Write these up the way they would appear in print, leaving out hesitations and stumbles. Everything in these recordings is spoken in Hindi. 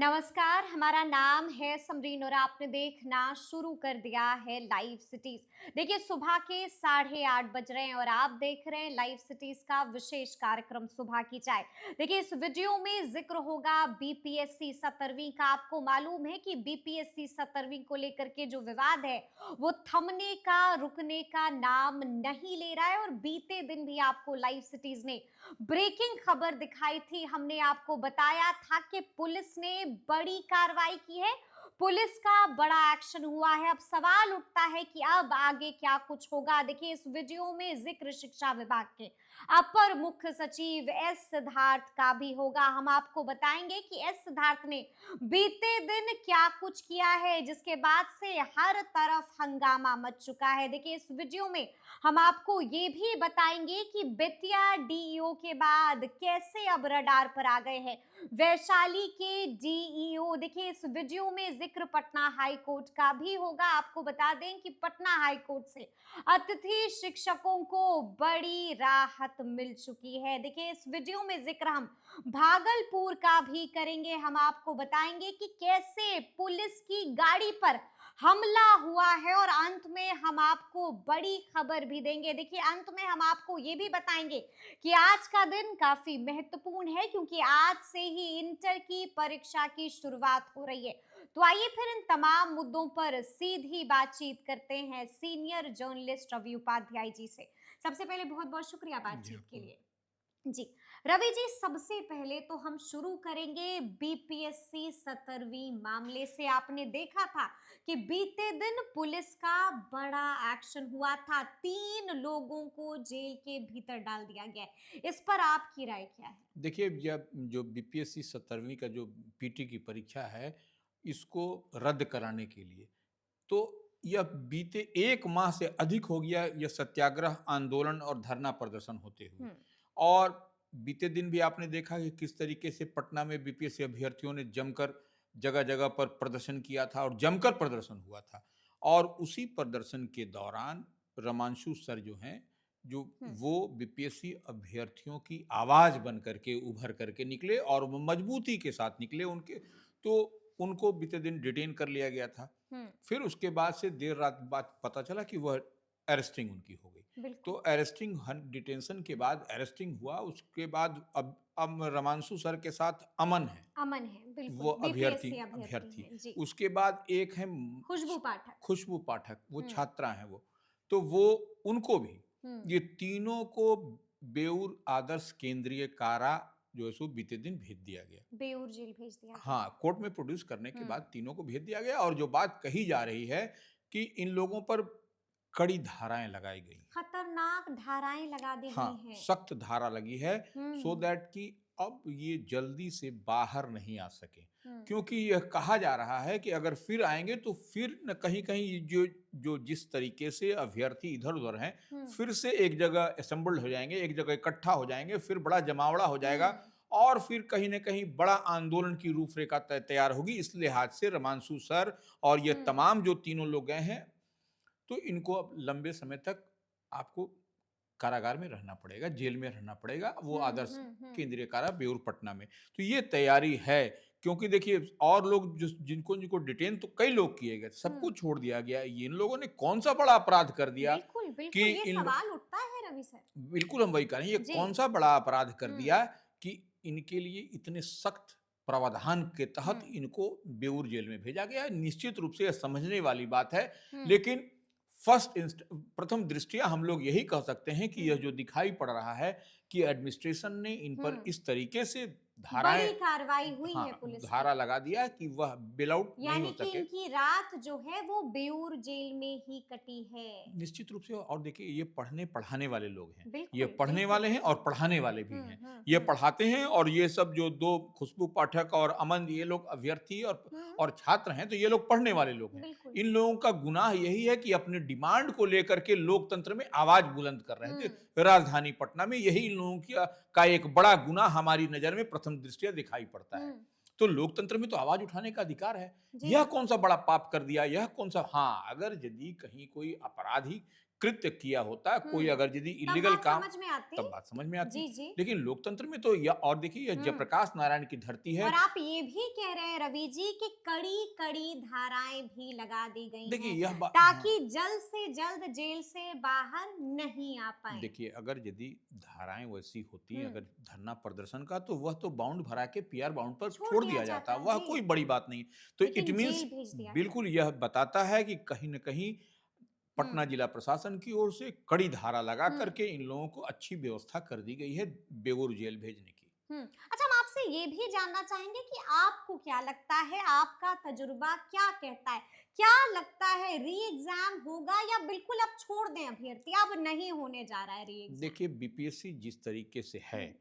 नमस्कार, हमारा नाम है समरीन और आपने देखना शुरू कर दिया है लाइव सिटीज। देखिए सुबह के 8:30 बज रहे हैं और आप देख रहे हैं लाइव सिटीज का विशेष कार्यक्रम सुबह की चाय। देखिए इस वीडियो में जिक्र होगा बीपीएससी 17वीं का। आपको मालूम है कि बीपीएससी 17वीं को लेकर के जो विवाद है वो थमने का रुकने का नाम नहीं ले रहा है और बीते दिन भी आपको लाइव सिटीज ने ब्रेकिंग खबर दिखाई थी। हमने आपको बताया था कि पुलिस ने बड़ी कार्रवाई की है, पुलिस का बड़ा एक्शन हुआ है। अब सवाल उठता है कि अब आगे क्या कुछ होगा। देखिए इस वीडियो में जिक्र शिक्षा विभाग के अपर मुख्य सचिव एस सिद्धार्थ का भी होगा। हम आपको बताएंगे कि एस सिद्धार्थ ने बीते दिन क्या कुछ किया है जिसके बाद से हर तरफ हंगामा मच चुका है। देखिए इस वीडियो में हम आपको ये भी बताएंगे कि बेतिया डीईओ के बाद कैसे अब रडार पर आ गए हैं वैशाली के डीईओ। देखिए इस वीडियो में जिक्र पटना हाई कोर्ट का भी होगा। आपको बता दें कि पटना हाई कोर्ट से अतिथि शिक्षकों को बड़ी राहत मिल चुकी है। देखिए इस वीडियो में जिक्र हम भागलपुर का भी करेंगे। हम आपको बताएंगे कि कैसे पुलिस की गाड़ी पर हमला हुआ है और अंत में हम आपको बड़ी खबर भी देंगे। देखिए अंत में हम आपको ये भी बताएंगे कि आज का दिन काफी महत्वपूर्ण है क्योंकि आज से ही इंटर की परीक्षा की शुरुआत हो रही है। तो आइए फिर इन तमाम मुद्दों पर सीधी बातचीत करते हैं सीनियर जर्नलिस्ट रवि उपाध्याय जी से। सबसे पहले बहुत बहुत शुक्रिया जी, बातचीत के आपको लिए। जी, रवि जी सबसे पहले तो हम शुरू करेंगे बीपीएससी 17वीं मामले से। आपने देखा था कि बीते दिन पुलिस का बड़ा एक्शन हुआ था, 3 लोगों को जेल के भीतर डाल दिया गया है। इस पर आपकी राय क्या है? देखिए, जब जो बीपीएससी 17वीं का जो पीटी की परीक्षा है, इसको रद्द कराने के लिए, तो यह बीते 1 माह से अधिक हो गया, यह सत्याग्रह, आंदोलन और धरना प्रदर्शन होते हुए। हम्म। और बीते दिन भी आपने देखा कि किस तरीके से पटना में बीपीएससी अभ्यर्थियों ने जमकर जगह-जगह पर प्रदर्शन किया था और जमकर प्रदर्शन हुआ था। और उसी प्रदर्शन के दौरान रमांशु सर जो हैं, जो हम्म। वो बीपीएससी अभ्यर्थियों की आवाज़ बन कर के उभर कर के निकले और वो मजबूती के साथ निकले उनके, तो उनको बीते दिन डिटेन कर लिया गया था। हम्म। फिर उसके बाद से देर रात बाद पता चला कि वह अरेस्टिंग उनकी हो गई। तो बिल्कुल। अरेस्टिंग डिटेंशन के बाद अरेस्टिंग हुआ, उसके बाद अब रमांशु सर के साथ अमन है, अमन है, बिल्कुल वो अभ्यर्थी बीपीएससी अभ्यर्थी अभ्यर्थी। है जी। उसके बाद एक है खुशबू पाठक। खुशबू पाठक, वो हम्म। छात्रा हैं वो। तो वो उनको भी, हम्म। ये तीनों को बेउर आदर्श केंद्रीय कारा जो है सो बीते दिन भेज दिया गया। बेऊर जेल भेज दिया गया है। हाँ, कोर्ट में प्रोड्यूस करने के हम्म। बाद तीनों को भेज दिया गया और जो बात कही जा रही है कि इन लोगों पर कड़ी धाराएँ लगाई गई हैं। खतरनाक धाराएं लगा दी गई हाँ, हैं। सख्त धारा लगी है सो हम्म। दैट कि अब ये जल्दी से बाहर नहीं आ सके। हम्म। क्योंकि यह कहा जा रहा है कि अगर फिर आएँगे तो फिर न कहीं-कहीं जो जो जिस तरीके से अभ्यर्थी इधर-उधर हैं, हम्म। फिर से एक जगह असेंबल्ड हो जाएँगे, एक जगह इकट्ठा हो जाएँगे, फिर बड़ा जमावड़ा हो जाएगा हम्म। और फिर कहीं न कहीं बड़ा आंदोलन की रूपरेखा तैयार होगी। इस लिहाज से रमांशु सर और ये हम्म। तमाम जो तीनों लोग गए हैं, तो इनको अब लंबे समय तक आपको कारागार में रहना पड़ेगा, जेल में रहना पड़ेगा, वो आदर्श हम्म। केंद्रीय कारा बेउर पटना में। तो ये तैयारी है, क्योंकि देखिए और लोग जिनको जिनको डिटेन तो कई लोग किए गए, सबको हम्म। छोड़ दिया गया। इन लोगों ने कौन-सा बड़ा अपराध कर दिया बिल्कुल कि बिल्कुल ये इन लो सवाल उठता है रवि सर। बिल्कुल हम वही कह रहे हैं, ये जी। कौन-सा बड़ा अपराध कर हम्म। दिया कि इनके लिए इतने सख्त प्रावधान के तहत हम्म। इनको बेऊर जेल में भेजा गया है। निश्चित रूप से यह समझने वाली बात है, हम्म। लेकिन प्रथम दृष्टया हम लोग यही कह सकते हैं कि यह हम्म। जो दिखाई पड़ रहा है कि एडमिनिस्ट्रेशन ने इन पर हम्म। इस तरीके से धाराएँ बड़ी कार्रवाई हुई है हाँ, पुलिस की। धारा लगा दिया है कि वह बेल आउट नहीं यानी हो कि सके। इनकी रात जो है वो बेऊर जेल में ही कटी है। निश्चित रूप से और देखिए ये पढ़ने वाले लोग हैं। ये बिल्कुल पढ़ने बिल्कुल। वाले हैं और पढ़ाने वाले भी हैं। ये हम्म। पढ़ाते हैं और ये सब जो 2 खुशबू पाठक और अमन ये लोग अभ्यर्थी हम्म। और छात्र हैं, तो ये लोग पढ़ने वाले लोग हैं। बिल्कुल। इन लोगों का गुनाह यही है कि अपने डिमांड को लेकर के लोकतंत्र में आवाज़ बुलंद कर रहे हम्म। थे। राजधानी पटना में यही इन लोगों का एक बड़ा गुनाह हमारी नज़र में प्रथम दृष्टया दिखाई पड़ता है। हम्म। तो लोकतंत्र में तो आवाज़ उठाने का अधिकार है। जी। यह कौन-सा बड़ा पाप कर दिया, यह कौन-सा हाँ, अगर यदि कहीं कोई अपराधी कृत्य किया होता, कोई हम्म, अगर यदि तब इलीगल बात काम, समझ में आती। तब बात समझ में आती। जी जी। लेकिन लोकतंत्र में तो यह, और देखिए यह जयप्रकाश नारायण की धरती है। और आप ये भी कह रहे हैं रवि जी कि कड़ी कड़ी धाराएं भी लगा दी गई देखिए हैं यह बात, हाँ, ताकि जल्द से जल्द जेल से बाहर नहीं आ पाए। देखिए अगर यदि धाराएं वैसी होती, हम्म, अगर धरना प्रदर्शन का, तो वह तो बाउंड भरा के पीआर बाउंड पर छोड़ छोड़ दिया दिया जाता, जाता वह जी, कोई बड़ी बात नहीं। तो इट लेकिन मीन्स जेल भेज दिया बिल्कुल गया। यह बताता है कि कहीं न कहीं पटना हम्म जिला प्रशासन की ओर से कड़ी धारा लगा हम्म करके इन लोगों को अच्छी व्यवस्था कर दी गई है बेगूर जेल भेजने की। अच्छा, हम आपसे ये भी जानना चाहेंगे कि आपको क्या लगता है, आपका तजुर्बा क्या कहता है, क्या लगता है री एग्जाम होगा या बिल्कुल अब छोड़ दें अभ्यर्थी, अब नहीं होने जा रहा है री एग्जाम? देखिए बीपीएससी जिस तरीके से है, हम्म,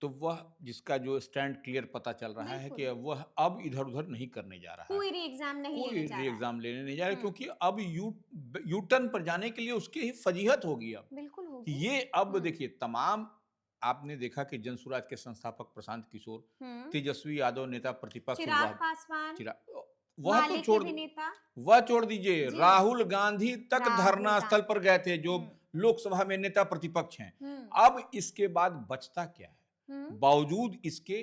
तो वह जिसका जो स्टैंड क्लियर पता चल रहा है कि बिल्कुल, वह अब इधर-उधर नहीं करने जा रहा है। कोई री एग्जाम नहीं कोई लेने जा री रहा है। एग्ज़ाम लेने नहीं जा रहा है, हम्म, क्योंकि अब यू टर्न पर जाने के लिए उसकी ही फजीहत होगी अब। बिल्कुल होगी। ये अब हम्म देखिए तमाम, आपने देखा कि जनसुराज के संस्थापक प्रशांत किशोर, हम्म तेजस्वी यादव नेता प्रतिपक्ष, चिराग वह पासवान, चिरा वह तो माले के छोड़ भी दी, नेता। वह छोड़ दीजिए, जी, राहुल गांधी तक राहुल धरना स्थल गांधी। पर गए थे, जो हम्म लोकसभा में नेता प्रतिपक्ष हैं। हम्म अब इसके बाद बचता क्या है? हम्म बावजूद इसके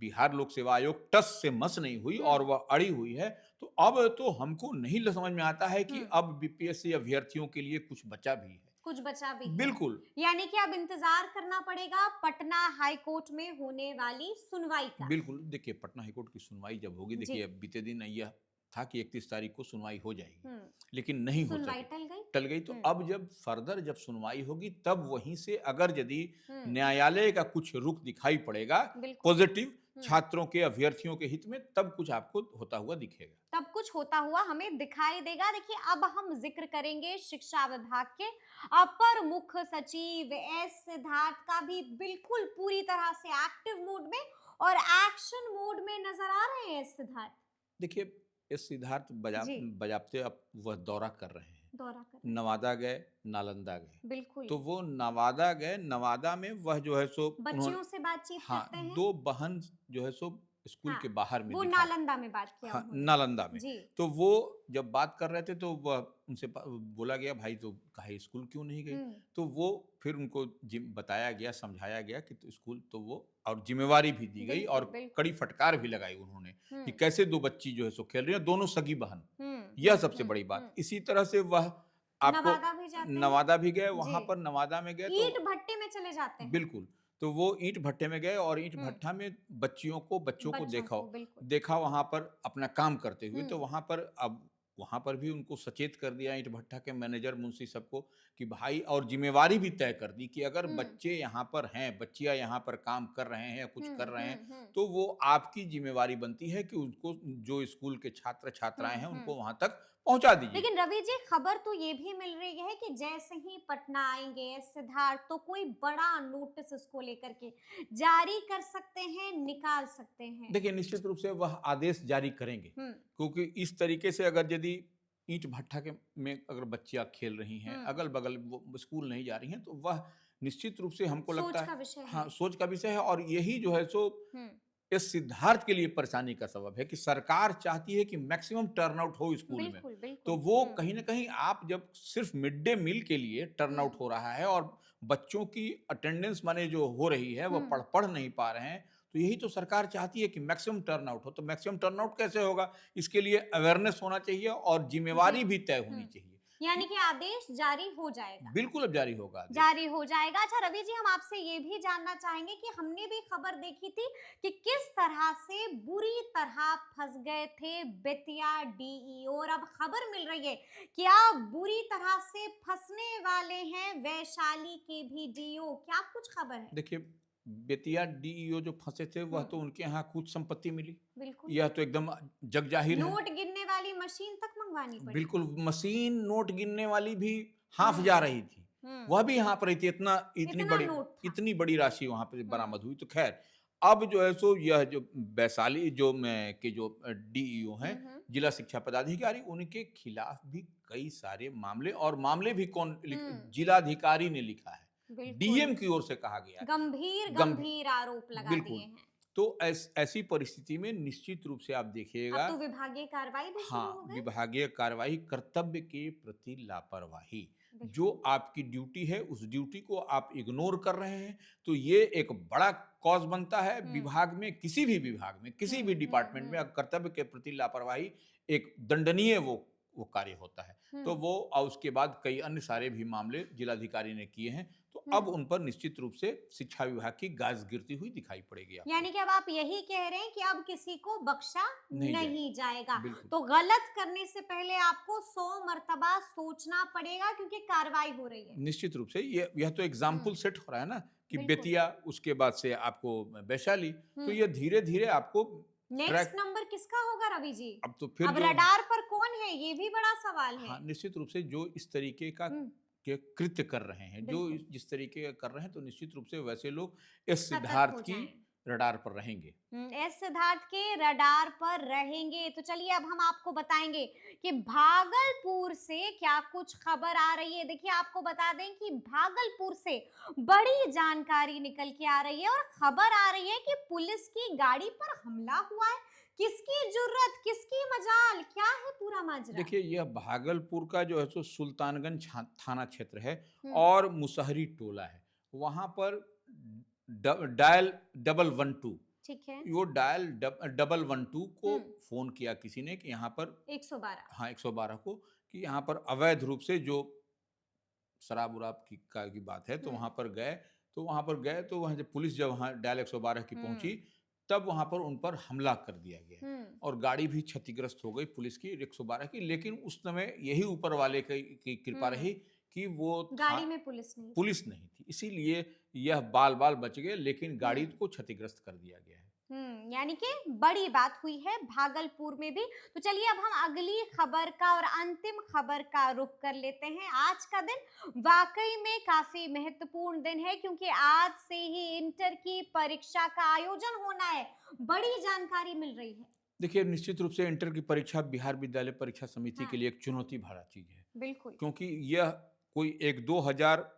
बिहार लोक सेवा आयोग टस से मस नहीं हुई और हम्म वह अड़ी हुई है। तो अब तो हमको नहीं समझ में आता है कि हम्म अब बीपीएससी अभ्यर्थियों के लिए कुछ बचा भी है। कुछ बचा भी है, बिल्कुल, यानी कि अब इंतजार करना पड़ेगा पटना हाई कोर्ट में होने वाली सुनवाई का। बिल्कुल। देखिए पटना हाईकोर्ट की सुनवाई जब होगी, जी। देखिए अब बीते दिन यह था कि 31 तारीख को सुनवाई हो जाएगी, हम्म लेकिन नहीं हो सुनवाई सकी, टल गई। टल गई। तो हम्म अब जब फर्दर जब सुनवाई होगी, तब वहीं से अगर यदि हम्म न्यायालय का कुछ रुख दिखाई पड़ेगा बिल्कुल। पॉजिटिव हम्म छात्रों के, अभ्यर्थियों के हित में, तब कुछ आपको होता हुआ दिखेगा। तब कुछ होता हुआ हमें दिखाई देगा। देखिए, अब हम जिक्र करेंगे शिक्षा विभाग के अपर मुख्य सचिव एस सिद्धार्थ का भी, बिल्कुल पूरी तरह से एक्टिव मोड में और एक्शन मोड में नजर आ रहे हैं एस सिद्धार्थ। देखिए इस सिद्धार्थ जी, बजाबते अब वह दौरा कर रहे हैं। दौरा कर रहे नवादा गए, नालंदा गए। हैं बिल्कुल। तो वो नवादा गए, नवादा में वह जो है सो उन्होंने, बच्चियों से बातचीत हाँ, करते हैं। 2 बहन जो है सो स्कूल हाँ, के बाहर में वो दिखा, नालंदा में बात किया हाँ, उन्होंने। नालंदा में। जी। तो वो जब बात कर रहे थे, तो वह उनसे बोला गया, भाई तो काहे स्कूल क्यों नहीं गई? हम्म तो वो फिर उनको बताया गया, समझाया गया कि तो स्कूल तो वो, और जिम्मेवारी भी दी गई बिल्कुल और बिल्कुल। कड़ी फटकार भी लगाई उन्होंने कि हम्म कैसे 2 बच्ची जो है सो खेल रही हैं, दोनों सगी बहन। हम्म यह हम्म सबसे हम्म बड़ी हम्म बात। इसी तरह से वह आपको नवादा भी जाते हैं। नवादा भी गए, जी, वहाँ पर नवादा में गए तो ईंट भट्टे में चले जाते हैं। बिल्कुल, तो वो ईंट भट्टे में गए और ईंट हम्म भट्टा में बच्चों को बच्चों देखा, को बिल्कुल। देखा वहाँ पर अपना काम करते हुए। तो हम्म वहाँ पर अब वहाँ पर भी उनको सचेत कर दिया ईंट भट्टा के मैनेजर मुंशी सबको कि भाई, और जिम्मेवारी भी तय कर दी कि अगर हम्म बच्चे यहाँ पर हैं, बच्चियाँ यहाँ पर काम कर रहे हैं या कुछ कर रहे हैं, हम्म तो वो आपकी जिम्मेवारी बनती है कि उनको, जो स्कूल के छात्र छात्राएं हैं, उनको हम्म। वहाँ तक पहुँचा दीजिए। लेकिन रवि जी, खबर तो ये भी मिल रही है कि जैसे ही पटना आएंगे सिद्धार्थ, तो कोई बड़ा नोटिस उसको लेकर के जारी कर सकते हैं, निकाल सकते हैं। देखिए निश्चित रूप से वह आदेश जारी करेंगे, हम्म क्योंकि इस तरीके से अगर यदि ईंट भट्ठा के में अगर बच्चियां खेल रही हैं, हम्म अगल बगल वो स्कूल नहीं जा रही हैं, तो वह निश्चित रूप से हमको सोच लगता का है, विषय है। हाँ, सोच का विषय है। और यही जो है सो हम्म इस सिद्धार्थ के लिए परेशानी का सबब है कि सरकार चाहती है कि मैक्सिमम टर्नआउट हो स्कूल में। बिल्कुल तो बिल्कुल। वो कहीं ना कहीं, आप जब सिर्फ मिड डे मील के लिए टर्नआउट हम्म हो रहा है और बच्चों की अटेंडेंस माने जो हो रही है, वो हम्म पढ़ नहीं पा रहे हैं, तो यही तो सरकार चाहती है कि मैक्सिमम टर्नआउट हो। तो मैक्सिमम टर्नआउट कैसे होगा? इसके लिए अवेयरनेस होना चाहिए और जी। जिम्मेवारी भी तय होनी चाहिए यानी कि कि आदेश जारी हो जाएगा। बिल्कुल अब जारी होगा आदेश। जारी हो जाएगा। अच्छा रवि जी, हम आपसे ये भी जानना चाहेंगे कि हमने भी खबर देखी थी कि किस तरह से बुरी तरह फंस गए थे बेतिया डीईओ, और अब खबर मिल रही है कि अब बुरी तरह से फंसने वाले हैं वैशाली के भी डीओ। क्या कुछ खबर है? देखिए बेतिया डीईओ जो फंसे थे, वह तो हम्म उनके यहाँ कुछ संपत्ति मिली, बिल्कुल। यह तो एकदम जग जाहिर है। नोट गिनने वाली मशीन तक मंगवानी पड़ी। बिल्कुल, मशीन नोट गिनने वाली भी हाँफ हम्म जा रही थी, हम्म वह भी हाँफ रही थी, इतना नोट था। इतनी बड़ी राशि वहां पे हम्म बरामद हुई। तो खैर, अब जो है सो यह जो वैशाली जो मैं के जो डीईओ हैं, हम्म जिला शिक्षा पदाधिकारी, उनके खिलाफ भी कई सारे मामले, और मामले भी हम्म जिलाधिकारी ने लिखा है, बिल्कुल। डीएम की ओर से कहा गया है। गंभीर गंभीर, गंभीर आरोप लगा दिए बिल्कुल। हैं। तो ऐसी परिस्थिति में निश्चित रूप से आप अब देखिएगा, तो विभागीय कार्रवाई भी शुरू हो हाँ, गई। विभागीय कार्रवाई, कर्तव्य के प्रति लापरवाही, जो बिल्कुल। आपकी ड्यूटी है उस ड्यूटी को आप इग्नोर कर रहे हैं, तो ये एक बड़ा कॉज बनता है। हुँ, विभाग में, किसी भी विभाग में, किसी हुँ, भी हुँ, डिपार्टमेंट में हुँ, कर्तव्य के प्रति लापरवाही एक दंडनीय वो कार्य होता है। तो हुँ, वो और उसके बाद कई अन्य सारे भी मामले जिलाधिकारी ने किए हैं, तो हुँ। अब उन पर निश्चित रूप से शिक्षा विभाग की गाज गिरती हुई दिखाई पड़ेगी आपको। यानी कि अब आप यही कह रहे हैं कि अब किसी को बख्शा नहीं जाएगा, नहीं जाएगा। बिल्कुल। तो गलत करने से पहले आपको 100 मर्तबा सोचना पड़ेगा क्योंकि कार्रवाई हो रही है। निश्चित रूप से यह तो एग्जाम्पल हुँ, सेट हो रहा है ना, कि बिल्कुल। बेतिया, उसके बाद से आपको वैशाली, तो हुँ। ये धीरे-धीरे आपको नेक्स्ट ट्रैक, नंबर किसका होगा रवि जी? अब तो फिर अब जो, रडार पर कौन है ये भी बड़ा सवाल है। हाँ, निश्चित रूप से जो इस तरीके का हुँ, के कृत्य कर रहे हैं, जो बिल्कुल। जिस तरीके का कर रहे हैं, तो निश्चित रूप से वैसे लोग इस सतर्क सिद्धार्थ हो की जाएँ। रडार पर रहेंगे। एस सिद्धार्थ के रडार पर रहेंगे। तो चलिए अब हम आपको बताएंगे कि भागलपुर से क्या कुछ खबर आ रही है। देखिए आपको बता दें कि भागलपुर से बड़ी जानकारी निकल के आ रही है और खबर आ रही है कि पुलिस की गाड़ी पर हमला हुआ है। किसकी जुर्रत, किसकी मजाल, क्या है पूरा माजरा? देखिए, यह भागलपुर का जो है सो सुल्तानगंज थाना क्षेत्र है हम्म, और मुसहरी टोला है। वहाँ पर डायल डबल वन टू, ठीक है। वो डायल डबल वन टू को हम्म, फोन किया किसी ने कि यहाँ पर, 112। हाँ, 112 को, कि यहाँ पर अवैध रूप से जो शराब उराब की बात है, तो हम्म, वहाँ पर गए। तो वहाँ जब पुलिस जब वहाँ डायल 112 की पहुंची, हम्म, तब वहाँ पर उन पर हमला कर दिया गया हम्म, और गाड़ी भी क्षतिग्रस्त हो गई पुलिस की 112 की। लेकिन उस समय यही ऊपर वाले की कृपा हम्म। रही कि वो था, गाड़ी में पुलिस नहीं थी। पुलिस नहीं थी, इसीलिए यह बाल बाल बच गए, लेकिन गाड़ी हम्म, को क्षतिग्रस्त कर दिया गया है। यानी कि बड़ी बात हुई है भागलपुर में भी। तो चलिए अब हम अगली खबर का और अंतिम खबर का रुख कर लेते हैं। आज का दिन वाकई में काफी महत्वपूर्ण दिन है क्योंकि आज से ही इंटर की परीक्षा का आयोजन होना है। बड़ी जानकारी मिल रही है। देखिए, निश्चित रूप से इंटर की परीक्षा बिहार विद्यालय परीक्षा समिति के हाँ, लिए एक चुनौती भरा चीज है, बिल्कुल। क्योंकि यह कोई 1-2 हजार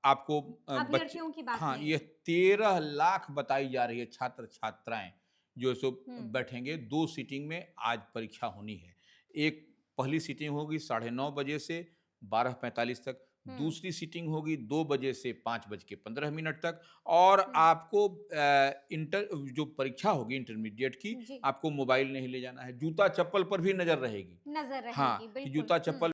आपको बच्चे, अभ्यर्थियों की बात हाँ, नहीं ये है। 13 लाख बताई जा रही है छात्र छात्राएं जो सो हम्म, बैठेंगे। 2 सीटिंग में आज परीक्षा होनी है। एक पहली सीटिंग होगी 9:30 बजे से 12:45 तक, हम्म, दूसरी सीटिंग होगी 2 बजे से 5:15 तक, और हम्म, आपको इंटर जो परीक्षा होगी इंटरमीडिएट की, जी, आपको मोबाइल नहीं ले जाना है, जूता चप्पल पर भी नजर रहेगी। नजर रहेगी हाँ, कि बिल्कुल। जूता चप्पल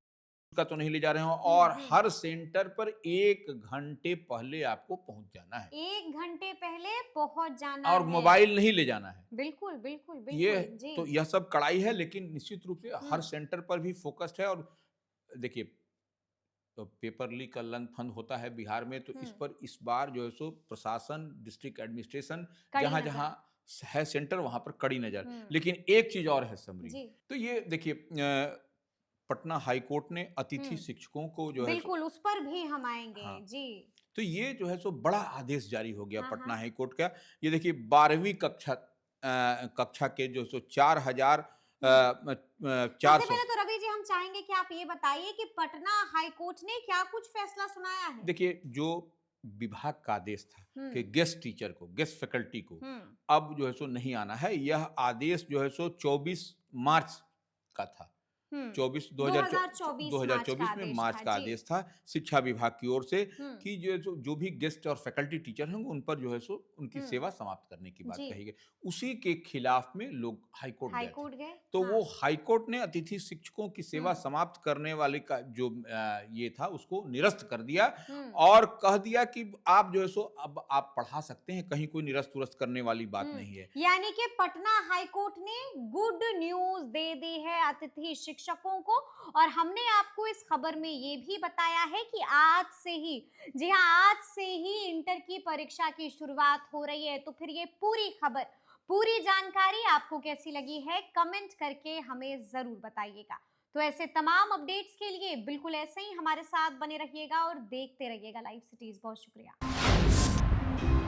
का तो नहीं ले जा रहे हो, हम्म, और हर सेंटर पर 1 घंटे पहले आपको पहुंच जाना है 1 घंटे पहले पहुंच जाना और है। मोबाइल नहीं ले जाना है। बिल्कुल, बिल्कुल, ये बिल्कुल, जी। तो यह सब कड़ाई है, लेकिन निश्चित रूप से हर हुँ, सेंटर पर भी फोकस्ड है। और देखिए, तो पेपर लीक का लंथन होता है बिहार में, तो हुँ, इस बार जो है सो प्रशासन, डिस्ट्रिक्ट एडमिनिस्ट्रेशन, कड़ी जहाँ नज़र। जहाँ है सेंटर, वहां पर कड़ी नजर। हुँ, लेकिन एक चीज और है समरी, जी, तो ये देखिए, पटना हाई कोर्ट ने अतिथि हुँ, शिक्षकों को जो है सो, बिल्कुल उस पर भी हम आएँगे, हाँ, जी। तो ये जो है सो बड़ा आदेश जारी हो गया हाँ, पटना हाँ। हाई कोर्ट का। ये देखिए, 12वीं कक्षा के जो सो 4,000 हुँ, चार सबसे सौ पहले तो रवि जी हम चाहेंगे कि आप ये बताइए कि पटना हाई कोर्ट ने क्या कुछ फैसला सुनाया है? देखिए, जो विभाग का आदेश था हुँ, कि गेस्ट टीचर को, गेस्ट फैकल्टी को हुँ, अब जो है सो नहीं आना है, यह आदेश जो है सो 24 मार्च का था। हुँ, 24 2024 मार्च का 2024 में आदेश मार्च था, का जी। आदेश था शिक्षा विभाग की ओर से, हुँ, कि जो भी गेस्ट और फैकल्टी टीचर होंगे उन पर जो है सो उनकी हुँ, सेवा समाप्त करने की बात जी, कही गई। उसी के खिलाफ में लोग हाई कोर्ट हाई गए थे। कोर्ट गए? तो हाँ, वो हाई कोर्ट ने अतिथि शिक्षकों की हुँ, सेवा समाप्त करने वाले का जो ये था, उसको निरस्त कर दिया हुँ। और कह दिया कि आप जो है सो अब आप पढ़ा सकते हैं, कहीं कोई निरस्त उरस्त करने वाली बात नहीं है। यानी कि पटना हाई कोर्ट ने गुड न्यूज दे दी है अतिथि शिक्षकों को। और हमने आपको इस खबर में ये भी बताया है कि आज से ही, जी हाँ, आज से ही इंटर की परीक्षा की शुरुआत हो रही है। तो फिर ये पूरी खबर, पूरी जानकारी आपको कैसी लगी है, कमेंट करके हमें जरूर बताइएगा। तो ऐसे तमाम अपडेट्स के लिए बिल्कुल ऐसे ही हमारे साथ बने रहिएगा और देखते रहिएगा लाइव सिटीज। बहुत शुक्रिया।